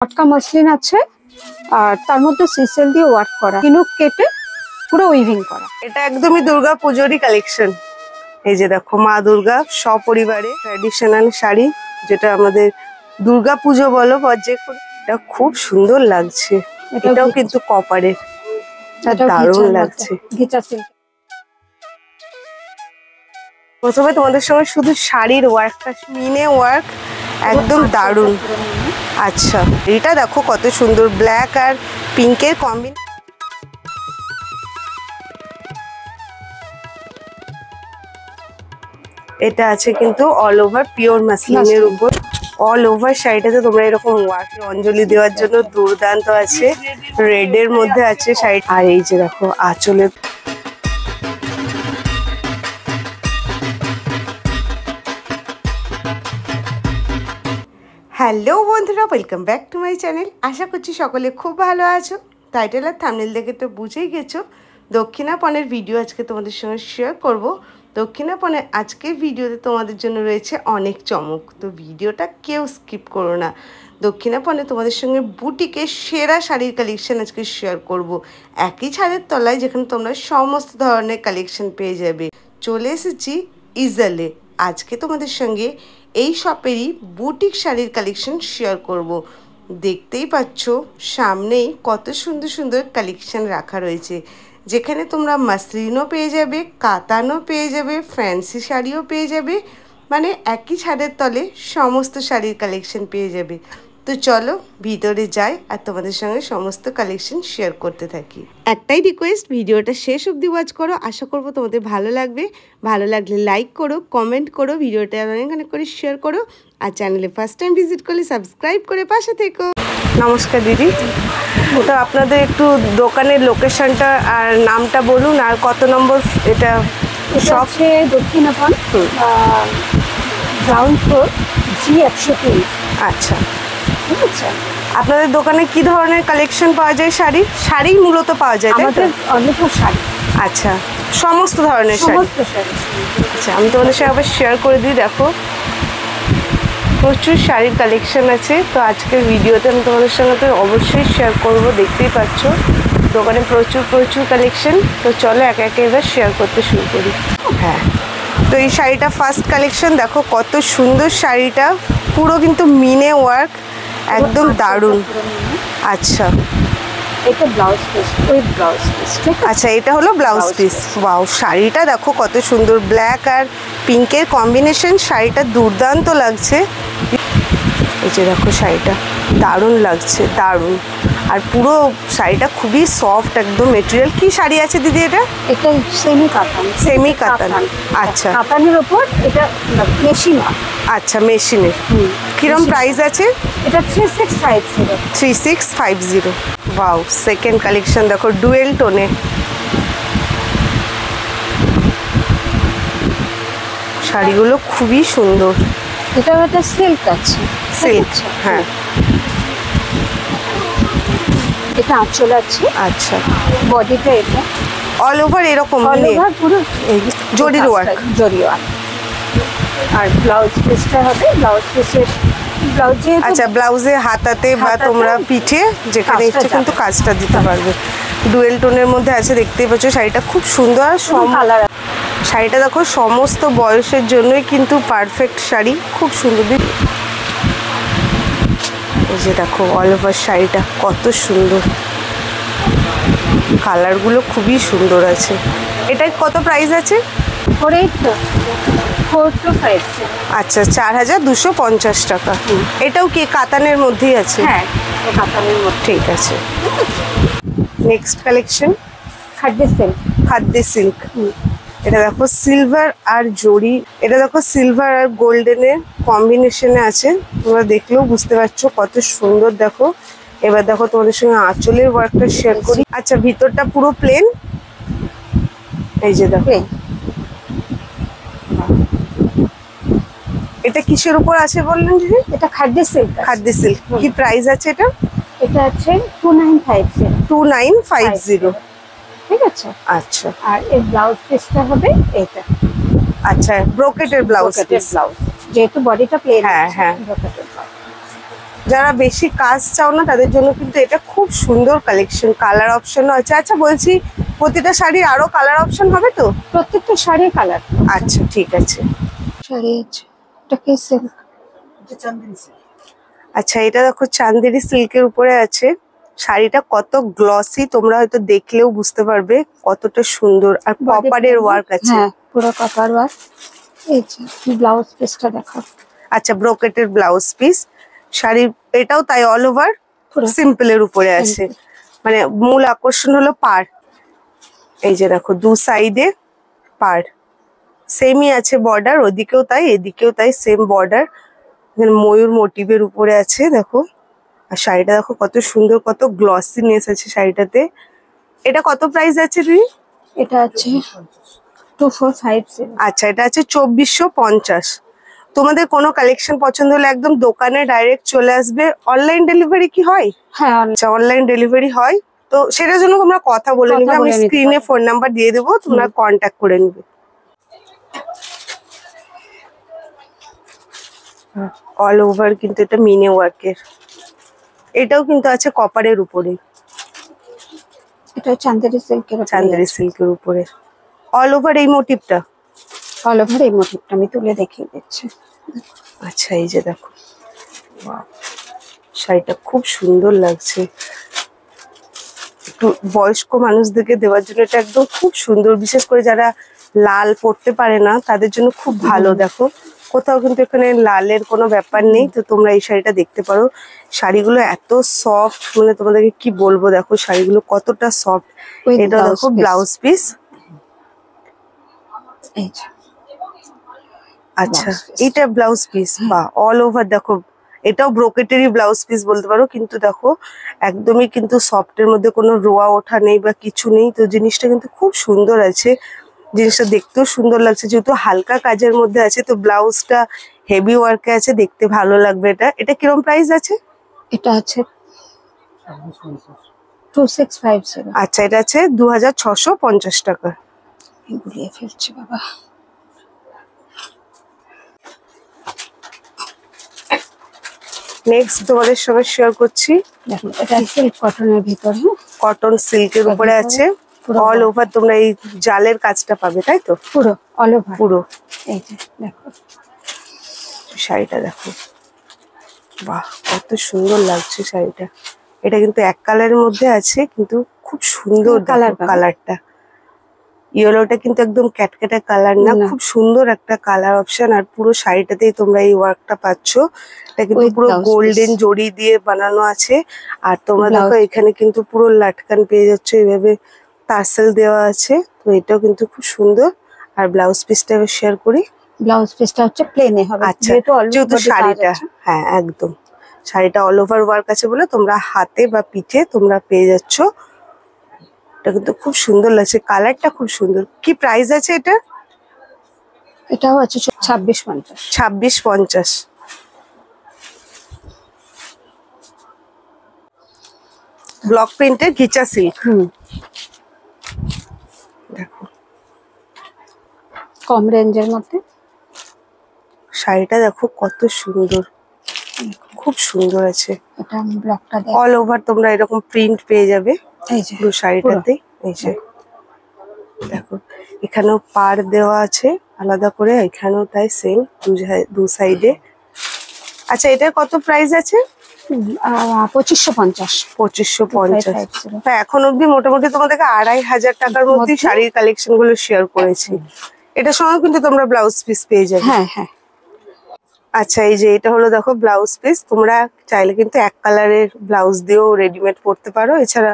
পটকা মসলিন আছে আর তার মধ্যে সিসেল দিয়ে ওয়ার্ক করা, ঝিনুক কেটে পুরো উইভিং করা। এটা একদমই দুর্গা পুজোরই কালেকশন। এই যে দেখো মা দুর্গা সপরিবারে ট্র্যাডিশনাল শাড়ি, যেটা আমাদের দুর্গা পুজো বলো যে এটা খুব সুন্দর লাগছে। এটাও কিন্তু কপারের, দারুণ লাগছে। প্রথমে তোমাদের সঙ্গে শুধু শাড়ির ওয়ার্কটা, মিনে ওয়ার্ক একদম দারুণ। আচ্ছা, এটা দেখো কত সুন্দর, ব্ল্যাক আর পিঙ্কের কম্বিনেশন। এটা আছে কিন্তু অল ওভার পিওর মাসলিনের উপর। অল ওভার শাড়িটাতে তোমরা এরকম ওয়ার্কে অঞ্জলি দেওয়ার জন্য দুর্দান্ত আছে। রেড এর মধ্যে আছে শাড়ি, আর এই যে দেখো আঁচলে। হ্যালো বন্ধুরা, welcome back to my channel. আশা করছি সকলে খুব ভালো আছো। টাইটেল আর থাম্বনেল দেখে তো বুঝেই গেছো দক্ষিণাপনের ভিডিও আজকে তোমাদের সঙ্গে শেয়ার করব। দক্ষিণাপনের আজকের ভিডিওতে তোমাদের জন্য রয়েছে অনেক চমক, তো ভিডিওটা কেউ স্কিপ করো না। দক্ষিণাপনে তোমাদের সঙ্গে বুটিকের সেরা শাড়ির কালেকশন আজকে শেয়ার করব, একই ছাদের তলায়, যেখানে তোমরা সমস্ত ধরনের কালেকশন পেয়ে যাবে। চলে এসেছি ইজালে। আজকে তোমাদের সঙ্গে এই শপেরই বুটিক শাড়ির কালেকশন শেয়ার করব। দেখতেই পাচ্ছ সামনেই কত সুন্দর সুন্দর কালেকশন রাখা রয়েছে, যেখানে তোমরা মাসলিনও পেয়ে যাবে, কাতানও পেয়ে যাবে, ফ্যান্সি শাড়িও পেয়ে যাবে, মানে একই ছাদের তলে সমস্ত শাড়ির কালেকশন পেয়ে যাবে। তো চলো ভিতরে যাই আর তোমাদের সঙ্গে সমস্ত কালেকশন শেয়ার করতে থাকি। একটাই রিকোয়েস্ট, ভিডিওটা শেষ অবধি ওয়াচ করো, আশা করবো তোমাদের ভালো লাগবে। ভালো লাগলে লাইক করো, কমেন্ট করো, ভিডিওটা অনেক করে শেয়ার করো, আর চ্যানেলে ফার্স্ট টাইম ভিজিট করলে সাবস্ক্রাইব করে পাশে থেকো। নমস্কার দিদি, তো আপনাদের একটু দোকানের লোকেশনটা আর নামটা বলুন, আর কত নম্বর এটা shop? Dakshinapan, ground floor, G103। আচ্ছা, ঠিক আছে। আপনাদের দোকানে কি ধরনের কালেকশন পাওয়া যায়? শাড়ি মূলত পাওয়া যায় আমাদের অনেক শাড়ি। আচ্ছা, সমস্ত ধরনের শাড়ি। আচ্ছা, আমি তোমাদের সাথে আবার শেয়ার করে দিই। দেখো প্রচুর শাড়ির কালেকশন আছে, তো আজকের ভিডিওতে আমি তোমাদের সঙ্গে তো অবশ্যই শেয়ার করব। দেখতেই পাচ্ছ দোকানে প্রচুর কালেকশন। তো চলো একে একে এবার শেয়ার করতে শুরু করি। হ্যাঁ, তো এই শাড়িটা ফার্স্ট কালেকশন। দেখো কত সুন্দর শাড়িটা, পুরো কিন্তু মিনে ওয়ার্ক, একদম দারুণ। আচ্ছা, এটা blouse piece, with blouse piece. আচ্ছা, এটা হলো ব্লাউজ পিস। ওয়াও, শাড়িটা দেখো কত সুন্দর, ব্ল্যাক আর পিঙ্কের কম্বিনেশন। শাড়িটা দুর্দান্ত লাগছে। এই যে দেখো শাড়িটা দারুণ লাগছে, দারুণ। আর পুরো শাড়িটা খুবই সফট একদম মেটেরিয়াল। কি শাড়ি আছে দিদি এটা? এটা সেমি কাতান। সেমি কাতান, আচ্ছা। কাতানের উপর এটা মেশিন। আচ্ছা, মেশিনের। কিরম প্রাইস আছে? এটা 3650। 3650। ওয়াও, সেকেন্ড কালেকশন দেখো ডুয়েল টোনে। শাড়িগুলো খুবই সুন্দর। এটা একটা সিল্ক আছে, সিল্ক। হ্যাঁ, এটা আঁচল আছে। আচ্ছা, বডিটা এটা অল ওভার এরকম অল ওভার পুরো জরির ওয়ার্ক। জরি ওয়ার্ক। আর ব্লাউজ পিসটা হবে ব্লাউজ পিসের ব্লাউজে। আচ্ছা, ব্লাউজে হাতাতে বা তোমরা পিঠে যেখানে ইচ্ছে কিন্তু কাজটা দিতে পারবে। ডুয়েল টোনের মধ্যে আছে, দেখতেই পাচ্ছ। শাড়িটা খুব সুন্দর। শাড়িটা দেখো সমস্ত বয়সের জন্যই কিন্তু পারফেক্ট শাড়ি, খুব সুন্দর। এই যে দেখো অল ওভার শাড়িটা কত সুন্দর, কালারগুলো খুবই সুন্দর আছে। এটা কত প্রাইস আছে? 485। আচ্ছা, 4250 টাকা। এটাও কি কাতানের মধ্যেই আছে? হ্যাঁ, কাতানের মধ্যে। ঠিক আছে। নেক্সট কালেকশন খাদ্যে সিল্ক। এটা দেখো সিলভার আর জরি, এটা দেখো সিলভার আর গোল্ডেনের কম্বিনেশনে আছে। তোমরা দেখলেও বুঝতে পারছো কত সুন্দর। দেখো এবার দেখো তোমাদের সঙ্গে আঁচলের ওয়ার্কটা শেয়ার করি। আচ্ছা, ভিতরটা পুরো প্লেন। এই যে দেখো, এটা কিসের উপর আছে বললেন দিদি? এটা খাদ্যে সিল্ক। খাদ্যে সিল্ক। কি প্রাইস আছে এটা? এটা আছে 2950। 2950। ঠিক আছে। আচ্ছা, আর এই ব্লাউজ পিসটা হবে এটা। আচ্ছা, ব্রোকেটের ব্লাউজ পিস। ব্লাউজ, যেহেতু বডিটা প্লেন। হ্যাঁ হ্যাঁ। যারা বেশি কাজ চাও না তাদের জন্য কিন্তু এটা খুব সুন্দর কালেকশন, কালার অপশনও আছে। আচ্ছা বলছি প্রতিটা শাড়ির আরো কালার অপশন হবে তো? প্রত্যেকটা শাড়ি কালার। আচ্ছা ঠিক আছে। শাড়ি আছে, এটা কি সিল্ক? আচ্ছা এটা দেখো চান্দেরি সিল্কের উপরে আছে। শাড়িটা কত গ্লসি, তোমরা হয়তো দেখলেও বুঝতে পারবে কতটা সুন্দর। আর কপারের ওয়ার্ক আছে। হ্যাঁ পুরো কপার ওয়ার্ক। এই যে ব্লাউজ পিসটা দেখো। আচ্ছা ব্রোকেটের ব্লাউজ পিস। শাড়ি এটাও তাই অল ওভার সিম্পলের উপরে আছে। মানে মূল আকর্ষণ হলো পাড়। এই যে দেখো দু সাইডে পাড় সেমই আছে, বর্ডার ওদিকেও তাই এদিকেও তাই সেম বর্ডার। এখানে ময়ূর মোটিভের উপরে আছে দেখো। আর শাড়িটা দেখো কত সুন্দর, কত গ্লসিনেস আছে শাড়িটাতে। এটা কত প্রাইস আছে দিদি? এটা আছে 2450। আচ্ছা এটা আছে 2450। তোমাদের কোনো কালেকশন পছন্দ হলে একদম দোকানে ডাইরেক্ট চলে আসবে। অনলাইন ডেলিভারি কি হয়? হ্যাঁ আচ্ছা অনলাইন ডেলিভারি হয়, তো সেটার জন্য তোমরা কথা বলে নিবে। আমি স্ক্রিনে ফোন নাম্বার দিয়ে দেবো, তোমরা কন্ট্যাক্ট করে নিবে। অল ওভার কিন্তু এটা মিনে ওয়ার্কের। এটাও কিন্তু আছে কপারের উপরে। এটা চান্দেরি সিল্কের, চান্দেরি সিল্কের উপরে অল ওভার এই মোটিভটা। অল ওভার এই মোটিভটা আমি তুলে দেখিয়ে দিচ্ছি। আচ্ছা এই যে দেখো শাড়িটা খুব সুন্দর লাগছে। একটু বয়স্ক মানুষদেরকে দেওয়ার জন্য এটা একদম খুব সুন্দর, বিশেষ করে যারা লাল পরতে পারে না তাদের জন্য খুব ভালো। দেখো কোথাও কিন্তু এখানে লালের কোনো ব্যাপার নেই, তো তোমরা এই শাড়িটা দেখতে পারো। শাড়িগুলো এত সফট, মানে তোমাদেরকে কি বলবো, দেখো শাড়িগুলো কতটা সফট। এটা দেখো ব্লাউজ পিস। আচ্ছা এটা ব্লাউজ পিস, বা অল ওভার দেখো এটাও ব্রোকেটেরই ব্লাউজ পিস বলতে পারো, কিন্তু দেখো একদমই কিন্তু সফটের মধ্যে কোনো রোয়া ওঠা নেই বা কিছু নেই। তো জিনিসটা কিন্তু খুব সুন্দর আছে, জিনিসটা দেখতেও সুন্দর লাগছে। যেহেতু হালকা কাজের মধ্যে আছে তো ব্লাউজটা হেভি ওয়ার্কে আছে, দেখতে ভালো লাগবে। এটা কিরকম প্রাইস আছে? এটা আছে 2650। আচ্ছা এটা আছে 2650 টাকা। গুলিয়ে ফেলছি বাবা। নেক্সট তোমাদের সঙ্গে শেয়ার করছি। দেখো এটা সিল্ক কটনের ভিতরে, কটন সিল্কের উপরে আছে। অল ওভার তোমরা এই জালের কাজটা পাবে, তাই তো? পুরো অল ওভার পুরো। এই যে দেখো শাড়িটা দেখো, বাহ কত সুন্দর লাগছে শাড়িটা। এটা কিন্তু এক কালারের মধ্যে আছে, কিন্তু খুব সুন্দর কালারটা। ইয়েলোটা কিন্তু একদম ক্যাটক্যাটা কালার না, খুব সুন্দর একটা কালার অপশন। আর পুরো শাড়িটাতেই তোমরা এই ওয়ার্কটা পাচ্ছ। এটা কিন্তু পুরো গোল্ডেন জড়ি দিয়ে বানানো আছে। আর তোমরা দেখো এখানে কিন্তু পুরো লাটকান পেয়ে যাচ্ছ, এইভাবে টার্সেল দেওয়া আছে। তো এটাও কিন্তু খুব সুন্দর। আর ব্লাউজ পিসটা শেয়ার করি। ব্লাউজ পিসটা হচ্ছে প্লেনে হবে। আচ্ছা যেহেতু শাড়িটা, হ্যাঁ একদম শাড়িটা অল ওভার ওয়ার্ক আছে বলে তোমরা হাতে বা পিঠে তোমরা পেয়ে যাচ্ছ। এটা কিন্তু খুব সুন্দর লাগছে, কালারটা খুব সুন্দর। কি প্রাইস আছে এটা? এটাও আছে 2650। 2650। ব্লক প্রিন্টের ঘিচা সিল্ক। দেখো কম রেঞ্জের মধ্যে শাড়িটা দেখো কত সুন্দর, খুব সুন্দর আছে। এটা ব্লকটা অল ওভার তোমরা এরকম প্রিন্ট পেয়ে যাবে এই যে পুরো শাড়িটাতে। এই যে দেখো এখানেও পাড় দেওয়া আছে আলাদা করে, এখানেও তাই সেম দু সাইডে। আচ্ছা এটার কত প্রাইস আছে? 2550। 2550। হ্যাঁ এখন অব্দি মোটামুটি তোমাদেরকে 2500 টাকার মধ্যে শাড়ির কালেকশন গুলো শেয়ার করেছি। এটার সঙ্গে কিন্তু তোমরা ব্লাউজ পিস পেয়ে যাবে। হ্যাঁ হ্যাঁ। আচ্ছা এই যে এটা হলো দেখো ব্লাউজ পিস। তোমরা চাইলে কিন্তু এক কালারের ব্লাউজ দিয়েও রেডিমেড পরতে পারো, এছাড়া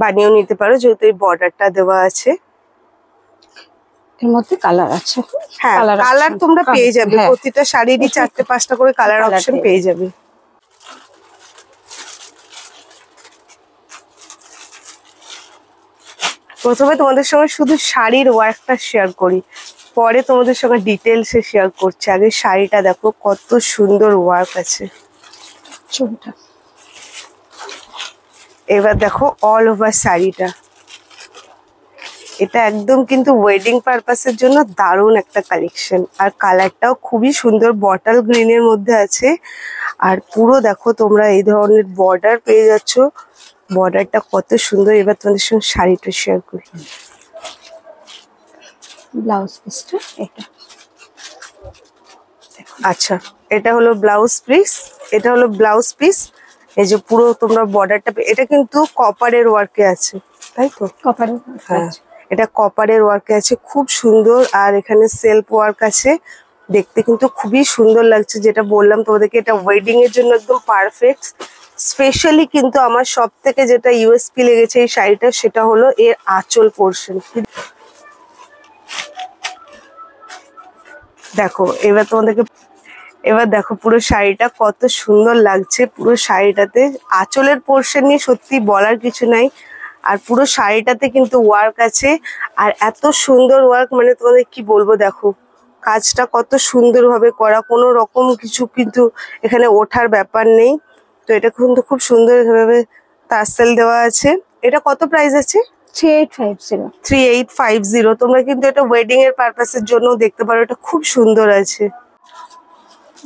বানিয়েও নিতে পারো, যেহেতু এই বর্ডারটা দেওয়া আছে। এর মধ্যে কালার আছে। হ্যাঁ কালার তোমরা পেয়ে যাবে, প্রতিটা শাড়িরই 4-5টা করে কালার অপশন পেয়ে যাবে। প্রথমে তোমাদের সঙ্গে শুধু শাড়ির ওয়ার্কটা শেয়ার করি, পরে তোমাদের সঙ্গে ডিটেলসে শেয়ার করছি। আগে শাড়িটা দেখো কত সুন্দর ওয়ার্ক আছে। এবার দেখো অল ওভার শাড়িটা, এটা একদম কিন্তু ওয়েডিং পারপাসের জন্য দারুণ একটা কালেকশন। আর কালারটাও খুবই সুন্দর, বটল গ্রিনের মধ্যে আছে। আর পুরো দেখো তোমরা এই ধরনের বর্ডার পেয়ে যাচ্ছ, বর্ডারটা কত সুন্দর। এবার তোমাদের সঙ্গে শাড়িটা শেয়ার করি। ব্লাউজ পিসটা এটা। আচ্ছা, এটা হলো ব্লাউজ পিস, এটা হলো ব্লাউজ পিস। এই যে পুরো তোমরা বর্ডারটা, এটা কিন্তু কপারের ওয়ার্কে আছে, তাই তো? কপারের, হ্যাঁ, এটা কপারের ওয়ার্কে আছে, খুব সুন্দর। আর এখানে সেলফ ওয়ার্ক আছে, দেখতে কিন্তু খুবই সুন্দর লাগছে। যেটা বললাম তোমাদেরকে, এটা ওয়েডিং এর জন্য একদম পারফেক্ট। স্পেশালি কিন্তু আমার সব থেকে যেটা ইউএসপি লেগেছে এই শাড়িটা, সেটা হলো এর আঁচল পোর্শন। দেখো এবার তোমাদেরকে, এবার দেখো পুরো শাড়িটা কত সুন্দর লাগছে। পুরো শাড়িটাতে আঁচলের পোর্শন নিয়ে সত্যি বলার কিছু নাই। আর পুরো শাড়িটাতে কিন্তু ওয়ার্ক আছে, আর এত সুন্দর ওয়ার্ক, মানে তোমাদের কি বলবো। দেখো কাজটা কত সুন্দরভাবে করা, কোনো রকম কিছু কিন্তু এখানে ওঠার ব্যাপার নেই। তো এটা কিন্তু খুব সুন্দর ভাবে টার্সেল দেওয়া আছে। এটা কত প্রাইস আছে? 3850। 3850। তোমরা কিন্তু এটা ওয়েডিং এর পারপাসের জন্য দেখতে পারো, এটা খুব সুন্দর আছে।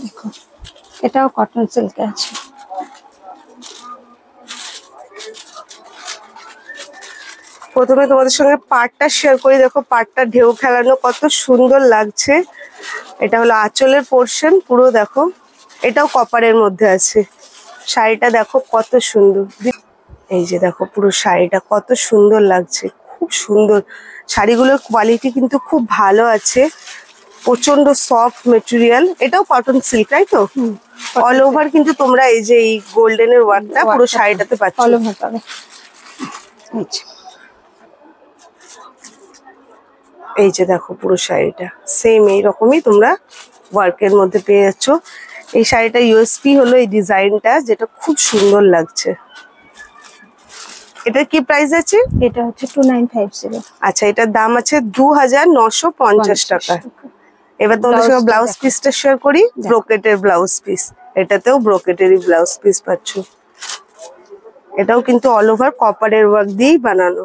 দেখো এটাও কটন সিল্কে আছে। প্রথমে তোমাদের সঙ্গে পাড়টা শেয়ার করি। দেখো পাড়টা ঢেউ খেলানো, কত সুন্দর লাগছে। এটা হলো আঁচলের পোর্শন পুরো। দেখো এটাও কপারের মধ্যে আছে। শাড়িটা দেখো কত সুন্দর। এই যে দেখো পুরো শাড়িটা কত সুন্দর লাগছে, খুব সুন্দর। শাড়িগুলোর কোয়ালিটি কিন্তু খুব ভালো আছে, প্রচন্ড সফট মেটেরিয়াল। এটাও কটন সিল্ক, তাই তো? অল ওভার কিন্তু তোমরা এই যে এই গোল্ডেনের ওয়ার্কটা পুরো শাড়িটাতে পাচ্ছ। অল ওভার পাবে। এই যে দেখো পুরো শাড়িটা সেম এইরকমই তোমরা ওয়ার্কের মধ্যে পেয়ে যাচ্ছ। এই শাড়িটা ইউএসপি হলো এই ডিজাইনটা, যেটা খুব সুন্দর লাগছে। এটার কি প্রাইস আছে? এটা হচ্ছে 2950। আচ্ছা, এটার দাম আছে 2950 টাকা। এবার তোমাদের সঙ্গে ব্লাউজ পিসটা শেয়ার করি। ব্রোকেটের ব্লাউজ পিস, এটাতেও ব্রোকেটেরই ব্লাউজ পিস পাচ্ছ। এটাও কিন্তু অল ওভার কপারের ওয়ার্ক দিয়েই বানানো।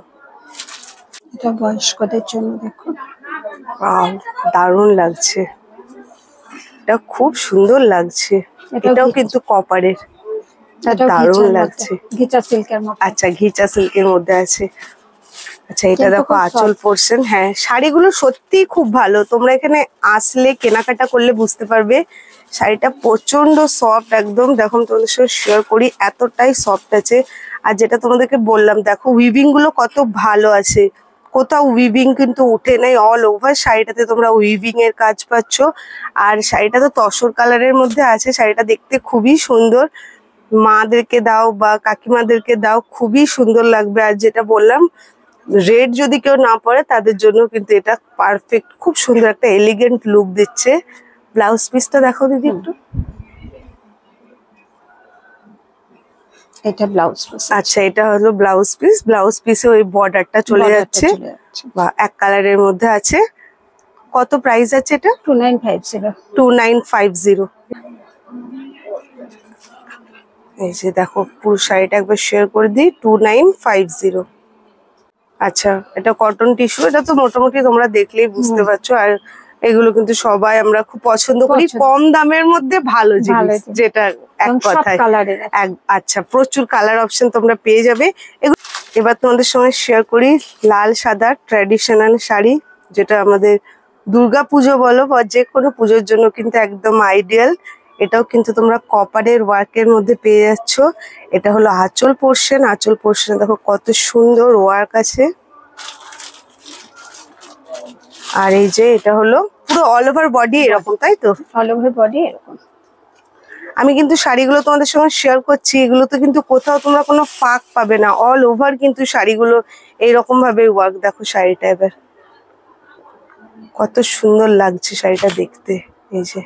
এটা বয়স্কদের জন্য। দেখো দারুণ লাগছে, এটা খুব সুন্দর লাগছে। এটাও কিন্তু কপারের, দারুণ লাগছে। ঘিচা সিল্কের মধ্যে। আচ্ছা, ঘিচা সিল্কের মধ্যে আছে। আচ্ছা, এটা দেখো আঁচল পোর্শন। হ্যাঁ, শাড়িগুলো সত্যি খুব ভালো, তোমরা এখানে আসলে কেনাকাটা করলে বুঝতে পারবে। শাড়িটা প্রচন্ড সফট একদম। দেখো তোমাদের সঙ্গে শেয়ার করি, এতটাই সফট আছে। আর যেটা তোমাদেরকে বললাম, দেখো উইভিং গুলো কত ভালো আছে, কোথাও উইভিং কিন্তু উঠে নেই। অল ওভার শাড়িটাতে তোমরা উইভিং এর কাজ পাচ্ছ। আর শাড়িটা তো তসর কালারের মধ্যে আছে। শাড়িটা দেখতে খুবই সুন্দর, মাদেরকে দাও বা কাকিমাদেরকে দাও, খুবই সুন্দর লাগবে। আর যেটা বললাম, রেড যদি কেউ না পরে তাদের জন্য কিন্তু এটা পারফেক্ট, খুব সুন্দর একটা এলিগেন্ট লুক দিচ্ছে। ব্লাউজ পিসটা দেখো দিদি একটু। এটা ব্লাউজ পিস। আচ্ছা, এটা হলো ব্লাউজ পিস। ব্লাউজ পিসে ওই বর্ডারটা চলে যাচ্ছে বা এক কালারের মধ্যে আছে। কত প্রাইস আছে এটা? 2950। 2950। এই যে দেখো পুরো শাড়িটা একবার শেয়ার করে দিই, 2950। আচ্ছা, এটা কটন টিস্যু। এটা তো মোটামুটি তোমরা দেখলেই বুঝতে পারছো। আর এগুলো কিন্তু সবাই আমরা খুব পছন্দ করি, কম দামের মধ্যে ভালো জিনিস, যেটা এক কথায়। আচ্ছা, প্রচুর কালার অপশন তোমরা পেয়ে যাবে। এবার তোমাদের সঙ্গে শেয়ার করি লাল সাদা ট্র্যাডিশনাল শাড়ি, যেটা আমাদের দুর্গা পুজো বলো বা যে কোনো পুজোর জন্য কিন্তু একদম আইডিয়াল। এটাও কিন্তু তোমরা কপারের ওয়ার্কের মধ্যে পেয়ে যাচ্ছ। এটা হলো আঁচল পোর্শন। আঁচল পোর্শনে দেখো কত সুন্দর ওয়ার্ক আছে। আর এই যে এটা হলো পুরো অল ওভার বডি এরকম, তাই তো? অল ওভার বডি এরকম। আমি কিন্তু শাড়িগুলো তোমাদের সঙ্গে শেয়ার করছি, এগুলোতে কিন্তু কোথাও তোমরা কোনো ফাঁক পাবে না। অল ওভার কিন্তু শাড়িগুলো এইরকম ভাবে ওয়ার্ক। দেখো শাড়িটা এবার কত সুন্দর লাগছে শাড়িটা দেখতে। এই যে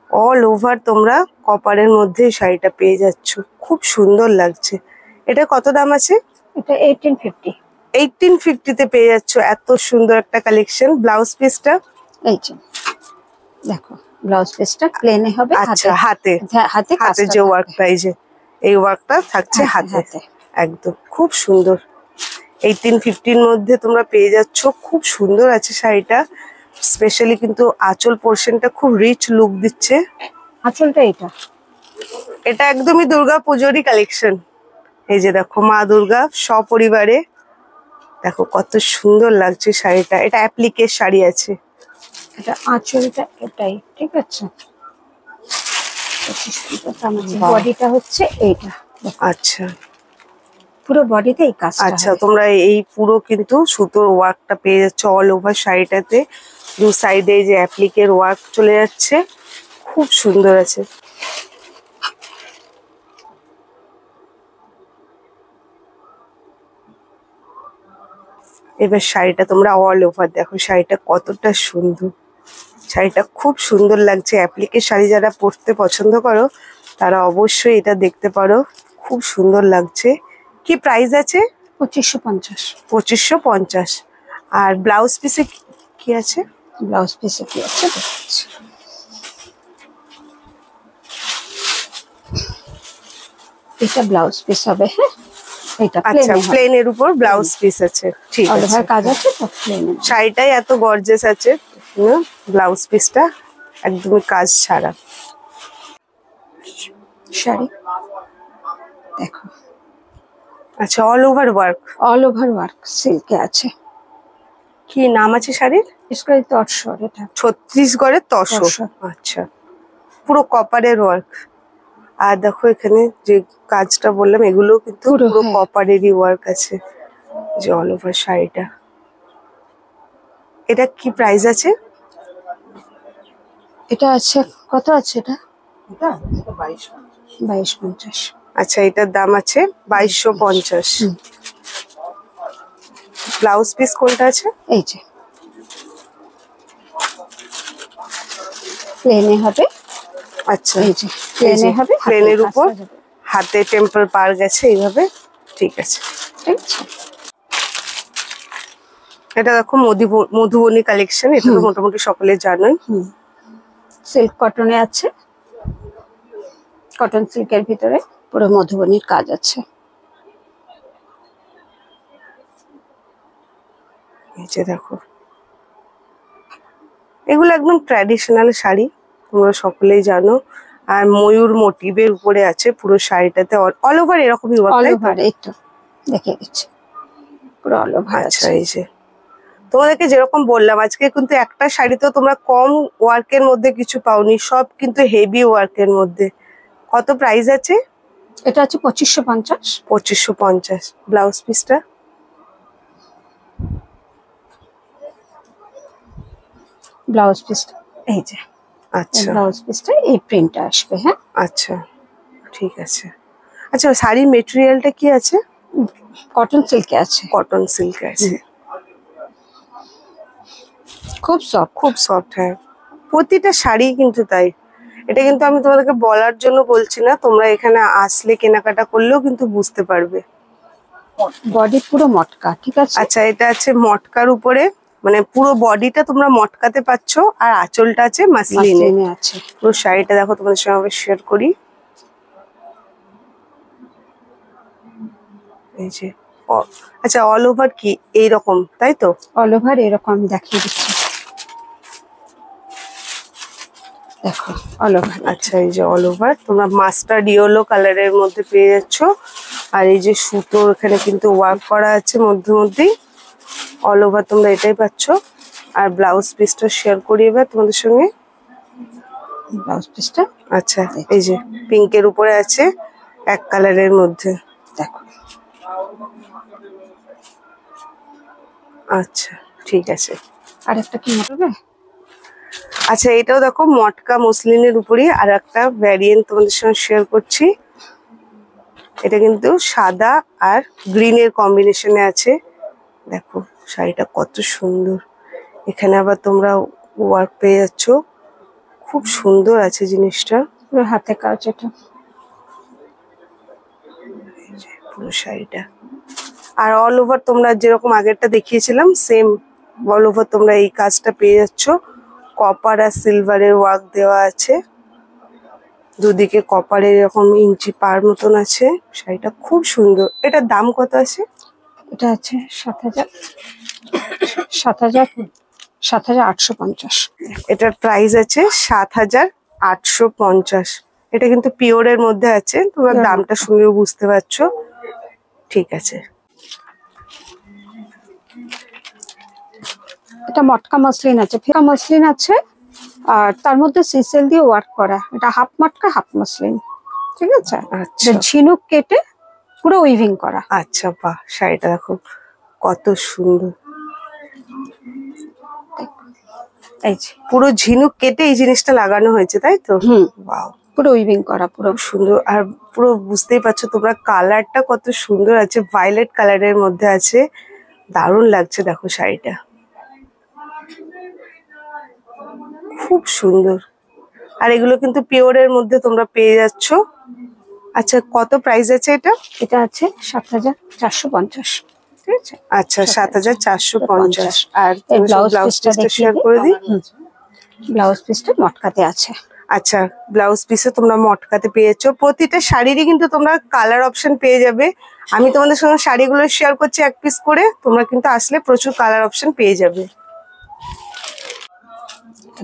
অল ওভার তোমরা কপারের মধ্যে শাড়িটা পেয়ে যাচ্ছ, খুব সুন্দর লাগছে। এটা কত দাম আছে? এটা 1850। 1850 পেয়ে যাচ্ছ এত সুন্দর একটা কালেকশন। ব্লাউজ পিসটা এই যে দেখো, ব্লাউজ পিসটা প্লেনে হবে। আচ্ছা, হাতে হাতে যে ওয়ার্কটা, এই যে এই ওয়ার্কটা থাকছে হাতে, একদম খুব সুন্দর। 1850 মধ্যে তোমরা পেয়ে যাচ্ছ। খুব সুন্দর আছে শাড়িটা, স্পেশালি কিন্তু আঁচল পোর্শনটা খুব রিচ লুক দিচ্ছে। আঁচলটা এটা একদমই দুর্গা পুজোরই কালেকশন। এই যে দেখো মা দুর্গা সপরিবারে, দেখো কত সুন্দর লাগছে শাড়িটা। এটা অ্যাপ্লিকের শাড়ি আছে। এটা আঁচলটা এটাই, ঠিক আছে। বডিটা হচ্ছে এইটা। আচ্ছা পুরো বডিতে এই কাজটা। আচ্ছা, তোমরা এই পুরো কিন্তু সুতোর ওয়ার্কটা পেয়ে যাচ্ছ অল ওভার শাড়িটাতে। দু সাইডে যে অ্যাপ্লিকের ওয়ার্ক চলে যাচ্ছে, খুব সুন্দর আছে। এবার শাড়িটা তোমরা অল ওভার দেখো, শাড়িটা কতটা সুন্দর। শাড়িটা খুব সুন্দর লাগছে। অ্যাপ্লিকের শাড়ি যারা পরতে পছন্দ করো তারা অবশ্যই এটা দেখতে পারো, খুব সুন্দর লাগছে। কি প্রাইস আছে? 2550। 2550। আর ব্লাউজ পিসে কি আছে? ব্লাউজ পিসে কি আছে? এটা ব্লাউজ পিস হবে। হ্যাঁ, এটা আচ্ছা, প্লেনের উপর ব্লাউজ পিস আছে, ঠিক আছে। আর কাজ আছে তো প্লেন। শাড়িটাই এত গর্জিয়াস আছে, ব্লাউজ পিসটা একদমই কাজ ছাড়া। শাড়ি দেখো, আচ্ছা all over work. All over work সিল্কে আছে। কি নাম আছে শাড়ির? ছত্তিশগড়ের তসর। এটা ছত্তিশগড়ের তসর। আচ্ছা, পুরো কপারের ওয়ার্ক। আর দেখো এখানে যে কাজটা বললাম এগুলো কিন্তু পুরো কপারেরই ওয়ার্ক আছে, যে অল ওভার শাড়িটা। এটা কি প্রাইস আছে? এটা আছে, কত আছে এটা? 2250। আচ্ছা, এটার দাম আছে 2250। ব্লাউজ পিস কোনটা আছে? এই যে প্লেনে হবে। আচ্ছা, এই যে প্লেনে হবে, প্লেনের উপর হাতে টেম্পল পার গেছে এইভাবে, ঠিক আছে। ঠিক আছে, এটা দেখো মধুবনী কালেকশন। এটা তো মোটামুটি সকলে জানোই। সিল্ক কটনে আছে, কটন সিল্কের ভিতরে পুরো মধুবনীর কাজ আছে। এই যে দেখো, এগুলো একদম ট্র্যাডিশনাল শাড়ি, তোমরা সকলেই জানো। আর ময়ূর মোটিভের উপরে আছে পুরো শাড়িটাতে, অল ওভার এরকমই ওয়ার্ক। অল ওভার, এই তো দেখে দিচ্ছি পুরো অল ওভার। আচ্ছা, এই যে তোমাদেরকে যেরকম বললাম, আজকে কিন্তু একটা শাড়িতেও তোমরা কম ওয়ার্কের মধ্যে কিছু পাওনি, সব কিন্তু হেভি ওয়ার্কের মধ্যে। কত প্রাইস আছে? এটা আছে 2550। 2550। ব্লাউজ পিসটা? ব্লাউজ পিসটা এই যে। আচ্ছা, ব্লাউজ পিসটা এই প্রিন্টটা আসবে। হ্যাঁ, আচ্ছা ঠিক আছে। আচ্ছা, শাড়ির মেটেরিয়ালটা কি আছে? কটন সিল্কে আছে। কটন সিল্কে আছে, খুব সফট, খুব সফট। হ্যাঁ, প্রতিটা শাড়ি কিন্তু তাই। এটা কিন্তু আমি তোমাদেরকে বলার জন্য বলছি না, তোমরা এখানে আসলে কেনাকাটা করলেও কিন্তু বুঝতে পারবে। বডি পুরো মটকা, ঠিক আছে। আচ্ছা, এটা আছে মটকার উপরে, মানে পুরো বডিটা তোমরা মটকাতে পাচ্ছ, আর আঁচলটা আছে মাসলিনে আছে। পুরো শাড়িটা দেখো, তোমাদের সঙ্গে শেয়ার করি। এই যে আচ্ছা, অল ওভার কি এইরকম, তাই তো? অল ওভার এরকম দেখিয়ে দিচ্ছি, দেখো অল ওভার। আচ্ছা, এই যে অল ওভার তোমরা মাস্টার্ড ইয়েলো কালারের মধ্যে পেয়ে যাচ্ছ। আর এই যে সুতো এখানে কিন্তু ওয়ার্ক করা আছে মধ্যে মধ্যেই। অল ওভার তোমরা এটাই পাচ্ছ। আর ব্লাউজ পিসটা শেয়ার করি এবার তোমাদের সঙ্গে। ব্লাউজ পিসটা আচ্ছা, এই যে পিঙ্কের উপরে আছে এক কালারের মধ্যে, দেখো। আচ্ছা, ঠিক আছে। আর একটা কি হবে? আচ্ছা, এটাও দেখো মটকা মসলিনের উপরই আর একটা ভ্যারিয়েন্ট তোমাদের সঙ্গে শেয়ার করছি। এটা কিন্তু সাদা আর গ্রিনের কম্বিনেশনে আছে। দেখো শাড়িটা কত সুন্দর। এখানে আবার তোমরা ওয়ার্ক পেয়ে যাচ্ছ, খুব সুন্দর আছে জিনিসটা। পুরো হাতে কাজ। এটা পুরো শাড়িটা আর অল ওভার তোমরা যেরকম আগেরটা দেখিয়েছিলাম সেম অল ওভার তোমরা এই কাজটা পেয়ে যাচ্ছ। কপার আর সিলভারের ওয়ার্ক দেওয়া আছে, দুদিকে কপারের এরকম ইঞ্চি পার মতন আছে। শাড়িটা খুব সুন্দর। এটার দাম কত আছে? এটা আছে 7,850। এটার প্রাইস আছে 7,850। এটা কিন্তু পিওরের মধ্যে আছে, তোমরা Pure দামটা শুনেও বুঝতে পারছো। ঠিক আছে, এটা মটকা মসলিন আছে, ফিকা মসলিন আছে, আর তার মধ্যে সিসেল দিয়ে ওয়ার্ক করা। এটা হাফ মটকা হাফ মসলিন, ঠিক আছে। আচ্ছা ঝিনুক কেটে পুরো উইভিং করা। আচ্ছা, বাহ, শাড়িটা দেখো কত সুন্দর। এই যে পুরো ঝিনুক কেটে এই জিনিসটা লাগানো হয়েছে, তাই তো? বাহ, পুরো উইভিং করা, পুরো খুব সুন্দর। আর পুরো বুঝতেই পারছো তোমরা, কালারটা কত সুন্দর আছে, ভায়োলেট কালারের মধ্যে আছে, দারুণ লাগছে। দেখো শাড়িটা খুব সুন্দর। আর এগুলো কিন্তু পিওরের মধ্যে তোমরা পেয়ে যাচ্ছ। আচ্ছা, কত প্রাইস আছে এটা? এটা আছে 7,450, ঠিক আছে। আচ্ছা, 7,450। আর এই ব্লাউজ পিসটা পিসটা শেয়ার করে দিই। ব্লাউজ পিসটা মটকাতে আছে। আচ্ছা, ব্লাউজ পিসে তোমরা মটকাতে পেয়েছো। প্রতিটা শাড়িরই কিন্তু তোমরা কালার অপশন পেয়ে যাবে। আমি তোমাদের সঙ্গে শাড়িগুলো শেয়ার করছি এক পিস করে, তোমরা কিন্তু আসলে প্রচুর কালার অপশন পেয়ে যাবে।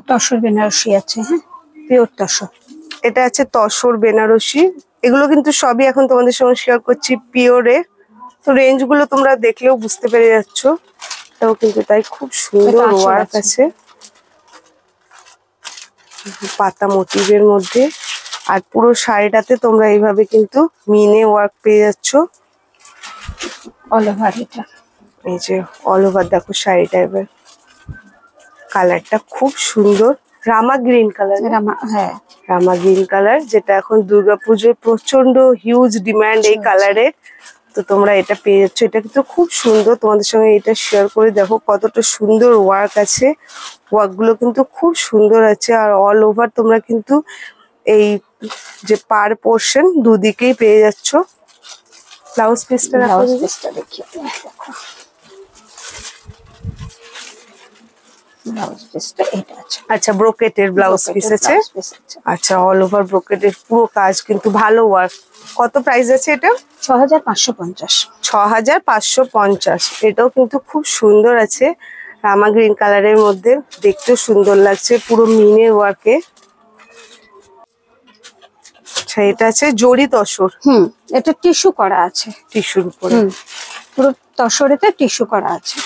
তসর বেনারসি আছে, হ্যাঁ, পিওর তসর। এটা আছে তসর বেনারসি। এগুলো কিন্তু সবই এখন তোমাদের সঙ্গে শেয়ার করছি পিওরে। তো রেঞ্জ গুলো তোমরা দেখলেও বুঝতে পেরে যাচ্ছ। এটাও কিন্তু তাই খুব সুন্দর এটা ওয়ার্ক আছে, পাতা মোটিভের মধ্যে। আর পুরো শাড়িটাতে তোমরা এইভাবে কিন্তু মিনে ওয়ার্ক পেয়ে যাচ্ছ। অল ওভার এটা। এই যে অল ওভার দেখো শাড়িটা, এবার কালারটা খুব সুন্দর, রামা গ্রিন কালার। হ্যাঁ, রামা গ্রিন কালার, যেটা এখন দুর্গাপুজোয় প্রচন্ড হিউজ ডিমান্ড এই কালারের। তো তোমরা এটা পেয়ে যাচ্ছ। এটা কিন্তু খুব সুন্দর, তোমাদের সঙ্গে এটা শেয়ার করে দেখো কতটা সুন্দর ওয়ার্ক আছে। ওয়ার্ক গুলো কিন্তু খুব সুন্দর আছে। আর অল ওভার তোমরা কিন্তু এই যে পার পোর্শন দুদিকেই পেয়ে যাচ্ছ। ব্লাউজ পিসটা দেখো, দেখি, দেখো ব্লাউজ পিসটা এটা আছে। আচ্ছা, ব্রোকেটের ব্লাউজ পিস আছে। আচ্ছা, অল ওভার ব্রোকেটের পুরো কাজ, কিন্তু ভালো ওয়ার্ক। কত প্রাইস আছে এটা? 6,550। 6,550। এটাও কিন্তু খুব সুন্দর আছে, রামা গ্রিন কালারের মধ্যে, দেখতেও সুন্দর লাগছে, পুরো মিনে ওয়ার্কে। আচ্ছা, এটা আছে জরি তসর। এটা টিস্যু করা আছে, টিস্যুর উপরে পুরো তসরেতে টিস্যু করা আছে।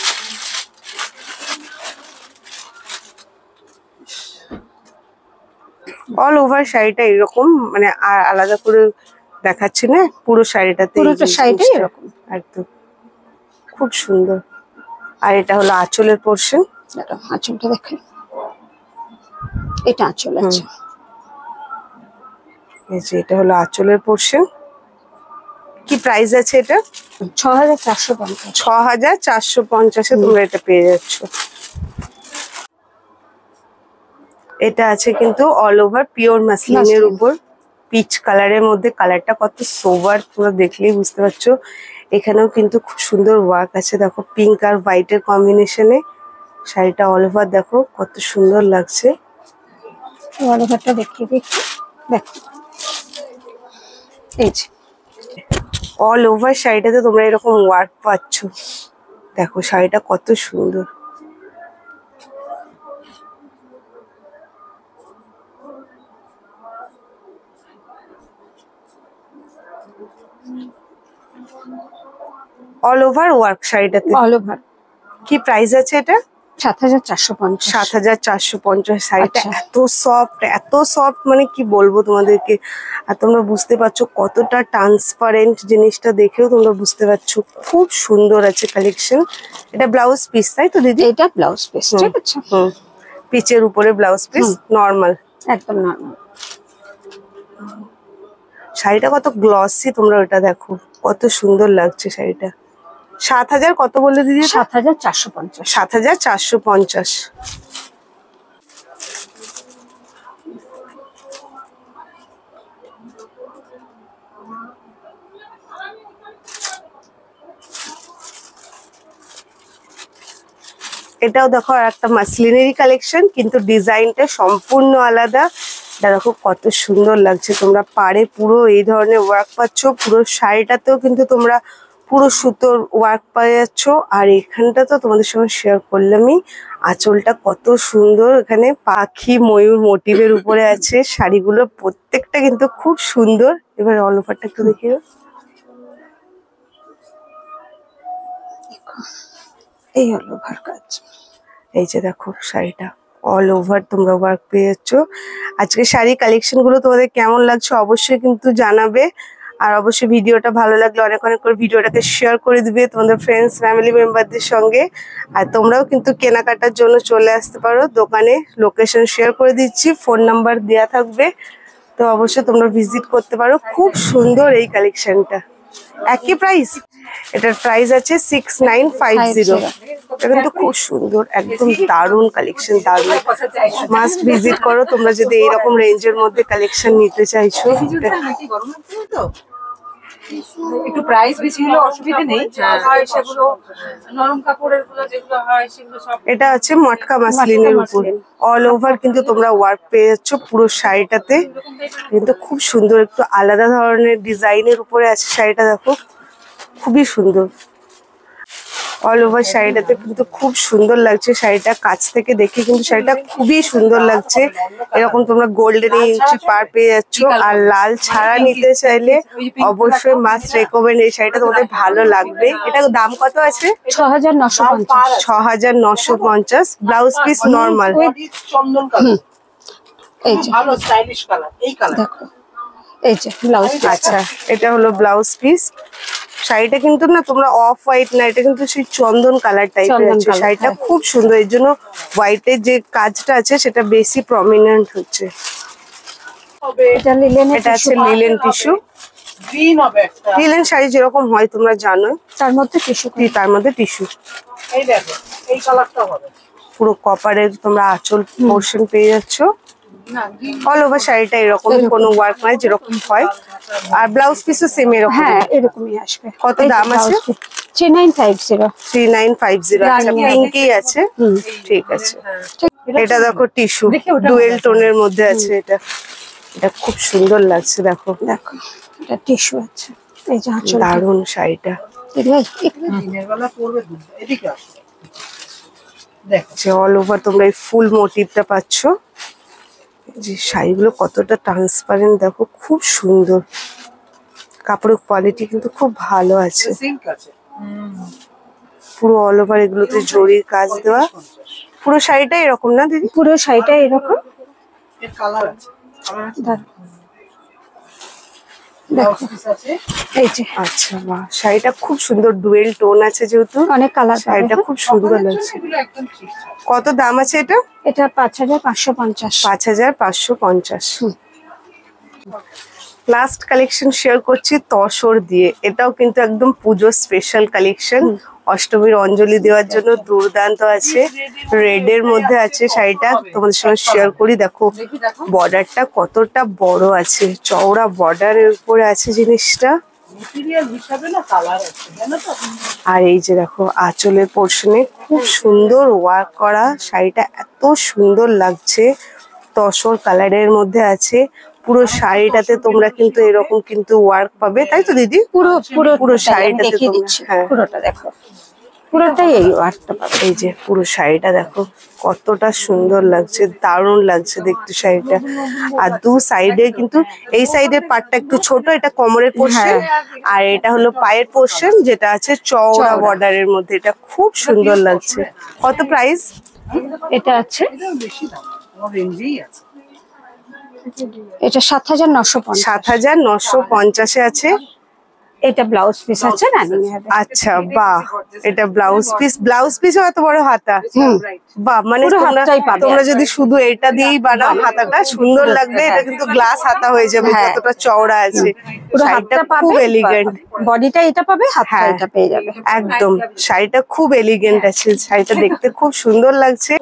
অল ওভার শাড়িটা এরকম, মানে আলাদা করে দেখাচ্ছি না, পুরো শাড়িটাতে পুরোটা শাড়িটাই এরকম একদম খুব সুন্দর। আর এটা হলো আঁচলের পোর্শন। আঁচলটা দেখেন, এটা আঁচল আছে। এই যে এটা হলো আঁচলের পোর্শন। কি প্রাইস আছে এটা? 6,450। 6,450-এ তোমরা এটা পেয়ে যাচ্ছ। এটা আছে কিন্তু অল ওভার পিওর মাসলিনের উপর, পিচ কালারের মধ্যে। কালারটা কত সোবার, তোমরা দেখলেই বুঝতে পারছো। এখানেও কিন্তু খুব সুন্দর ওয়ার্ক আছে, দেখো পিঙ্ক আর হোয়াইটের কম্বিনেশনে। শাড়িটা অল ওভার দেখো কত সুন্দর লাগছে। অল ওভারটা দেখিয়ে দেখি, দেখো এই যে অল ওভার শাড়িটাতে তোমরা এরকম ওয়ার্ক পাচ্ছ। দেখো শাড়িটা কত সুন্দর। অল ওভার ওয়ার্ক শাড়িটাতে। All over. কি প্রাইস আছে এটা? 7,450। 7,450। শাড়িটা এত সফট, মানে কি বলবো তোমাদেরকে। আর তোমরা বুঝতে পারছো কতটা ট্রান্সপারেন্ট, জিনিসটা দেখেও তোমরা বুঝতে পারছো। খুব সুন্দর আছে কালেকশন। এটা ব্লাউজ পিস, তাই তো দিদি? এটা ব্লাউজ পিস, ঠিক আছে। পিচের উপরে ব্লাউজ পিস, নরমাল, একদম নরমাল। শাড়িটা কত গ্লসি, তোমরা ওটা দেখো কত সুন্দর লাগছে শাড়িটা। 7,000 কত বললে দিদি? 7,450। 7,450। এটাও দেখো আর একটা মাসলিনেরই কালেকশন, কিন্তু ডিজাইনটা সম্পূর্ণ আলাদা। দেখো কত সুন্দর লাগছে। তোমরা পাড়ে পুরো এই ধরনের ওয়ার্ক পাচ্ছ, পুরো শাড়িটাতেও কিন্তু তোমরা পুরো সুতোর ওয়ার্ক পাওয়া যাচ্ছ। আর এখানটা তো তোমাদের সঙ্গে শেয়ার করলামই, আঁচলটা কত সুন্দর, এখানে পাখি ময়ূর মোটিভের উপরে আছে। শাড়িগুলো প্রত্যেকটা কিন্তু খুব সুন্দর। এবার অল ওভারটা একটু দেখিও। এই অল ওভার কাজ, এই যে দেখো শাড়িটা অল ওভার তোমরা ওয়ার্ক পেয়ে যাচ্ছ। আজকে শাড়ি কালেকশন গুলো তোমাদের কেমন লাগছে অবশ্যই কিন্তু জানাবে। আর অবশ্যই ভিডিওটা ভালো লাগলে অনেক অনেক করে ভিডিওটাকে শেয়ার করে দিবে তোমাদের ফ্রেন্ডস ফ্যামিলি মেম্বারদের সঙ্গে। আর তোমরাও কিন্তু কেনাকাটার জন্য চলে আসতে পারো দোকানে, লোকেশন শেয়ার করে দিচ্ছি, ফোন নাম্বার দেওয়া থাকবে, তো অবশ্যই তোমরা ভিজিট করতে পারো। খুব সুন্দর এই কালেকশনটা। একই প্রাইস, এটার প্রাইস আছে 6950। এটা কিন্তু খুব সুন্দর, একদম দারুণ কালেকশন, দারুণ, মাস্ট ভিজিট করো তোমরা যদি এইরকম রেঞ্জের মধ্যে কালেকশন নিতে চাইছো। একটু প্রাইস বেশি হলে অসুবিধা নেই, সেগুলো নরম কাপড়ের গুলো যেগুলো হয় সেগুলো সব। এটা আছে মটকা মাসলিনের উপর অল ওভার কিন্তু তোমরা ওয়ার্ক পেয়ে যাচ্ছ পুরো শাড়িটাতে, কিন্তু খুব সুন্দর, একটু আলাদা ধরনের ডিজাইনের উপরে আছে শাড়িটা। দেখো খুবই সুন্দর অল ওভার শাড়িটাতে, কিন্তু খুব সুন্দর লাগছে শাড়িটা। কাছ থেকে দেখে কিন্তু শাড়িটা খুবই সুন্দর লাগছে। এরকম তোমরা গোল্ডেন ইঞ্চি পার পেয়ে যাচ্ছ। আর লাল ছাড়া নিতে চাইলে অবশ্যই মাস্ট রেকমেন্ড, এই শাড়িটা তোমাদের ভালো লাগবে। এটা দাম কত আছে? 6950। 6950। Blouse piece normal. এই যে ভালো স্টাইলিশ কালার, এই কালার দেখো, এই যে ব্লাউজ। আচ্ছা, এটা হলো ব্লাউজ পিস। শাড়িটা কিন্তু না তোমরা অফ হোয়াইট না, এটা কিন্তু সেই চন্দন কালার টাইপের আছে। শাড়িটা খুব সুন্দর, এর জন্য হোয়াইটের যে কাজটা আছে সেটা বেশি প্রমিনেন্ট হচ্ছে। এটা আছে লিলেন টিস্যু। লিলেন শাড়ি যেরকম হয় তোমরা জানো, তার মধ্যে টিস্যু, তার মধ্যে টিস্যু। এই দেখো এই কালারটা হবে পুরো কপারের তোমরা আঁচল পোর্শন পেয়ে যাচ্ছ। অল ওভার শাড়িটা এরকমই, কোনো ওয়ার্ক নাই, যেরকম হয়। আর ব্লাউজ পিসও সেম এরকম। হ্যাঁ এরকমই আসবে। কত দাম আছে? 3950। 3950। আচ্ছা, পিঙ্কই আছে, ঠিক আছে। এটা দেখো টিস্যু, ডুয়েল টোনের মধ্যে আছে। এটা এটা খুব সুন্দর লাগছে। দেখো দেখো এটা টিস্যু আছে। এই যে আঁচল, দারুণ শাড়িটা। দিনের বেলা পরবে। এদিকে আসো, দেখো অল ওভার তোমরা এই ফুল মোটিভটা পাচ্ছ। যে শাড়িগুলো কতটা ট্রান্সপারেন্ট দেখো, খুব সুন্দর। কাপড়ের কোয়ালিটি কিন্তু খুব ভালো আছে। সিল্ক আছে পুরো অল ওভার এগুলোতে জরির কাজ দেওয়া। পুরো শাড়িটা এরকম না দিদি? পুরো শাড়িটা এরকম। এর কালার আছে, দেখো আছে এই যে। আচ্ছা, বাহ, শাড়িটা খুব সুন্দর, ডুয়েল টোন আছে যেহেতু অনেক কালার। শাড়িটা খুব সুন্দর লাগছে। এগুলো একদম ঠিকঠাক। কত দাম আছে এটা? এটা 5550। 5550। লাস্ট কালেকশন শেয়ার করছি তসর দিয়ে। এটাও কিন্তু একদম পুজো স্পেশাল কালেকশন, অষ্টমীর অঞ্জলি দেওয়ার জন্য দুর্দান্ত আছে। রেড এর মধ্যে আছে শাড়িটা, তোমাদের সঙ্গে শেয়ার করি। দেখো বর্ডারটা কতটা বড় আছে, চওড়া বর্ডারের উপরে আছে জিনিসটা। মেটেরিয়াল হিসাবে না কালার আছে, জানো তো। আর এই যে দেখো আঁচলের পোর্শনে খুব সুন্দর ওয়ার্ক করা। শাড়িটা এত সুন্দর লাগছে, তসর কালারের মধ্যে আছে। পুরো শাড়িটাতে তোমরা কিন্তু এরকম কিন্তু ওয়ার্ক পাবে, তাই তো দিদি? পুরো শাড়িটাতে দেখিয়ে তোমরা, দিচ্ছি। হ্যাঁ পুরোটা দেখো, পুরোটাই এই ওয়ার্কটা পাবে। এই যে পুরো শাড়িটা দেখো কতটা সুন্দর লাগছে, দারুণ লাগছে দেখতে শাড়িটা। আর দু সাইডে কিন্তু, এই সাইডের পার্টটা একটু ছোট, এটা কোমরের পোর্শন। আর এটা হলো পায়ের পোর্শন, যেটা আছে চওড়া বর্ডারের মধ্যে। এটা খুব সুন্দর লাগছে। কত প্রাইস? এটা আছে, এটা বেশি দাম, আমার রেঞ্জেই আছে। এটা 7950। 7950 আছে। এটা ব্লাউজ পিস আছে রানিং এর। আচ্ছা, বাহ, এটা ব্লাউজ পিস। ব্লাউজ পিসও এত বড় হাতা। বাহ, মানে পুরো হাতটাই পাবে। তোমরা যদি শুধু এটা দিয়েই বানাও হাতাটা সুন্দর লাগবে। এটা কিন্তু গ্লাস হাতা হয়ে যাবে, যতটা চওড়া আছে। পুরো শাড়িটা হাতটা পাবে, খুব এলিগেন্ট। বডিটা এটা পাবে, হাতটা হ্যাঁ। এটা পেয়ে যাবে। একদম শাড়িটা খুব এলিগেন্ট আছে, শাড়িটা দেখতে খুব সুন্দর লাগছে।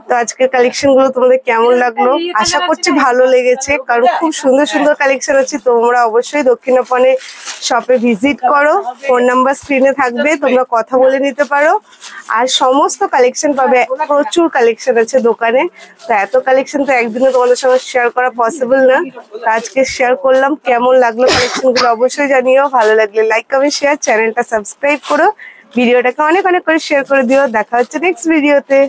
তো আজকের কালেকশন গুলো তোমাদের কেমন লাগলো? আশা করছি ভালো লেগেছে, কারণ খুব সুন্দর সুন্দর কালেকশন আছে। তোমরা অবশ্যই দক্ষিণাপনে শপে ভিজিট করো, ফোন নাম্বার স্ক্রিনে থাকবে, তোমরা কথা বলে নিতে পারো। আর সমস্ত কালেকশন পাবে, প্রচুর কালেকশন আছে দোকানে। তো এত কালেকশন তো একদিনে তোমাদের সঙ্গে শেয়ার করা পসিবল না, তো আজকে শেয়ার করলাম। কেমন লাগলো কালেকশনগুলো অবশ্যই জানিও, ভালো লাগলে লাইক কমেন্ট শেয়ার, চ্যানেলটা সাবস্ক্রাইব করো, ভিডিওটাকে অনেক অনেক করে শেয়ার করে দিও। দেখা হচ্ছে নেক্সট ভিডিওতে।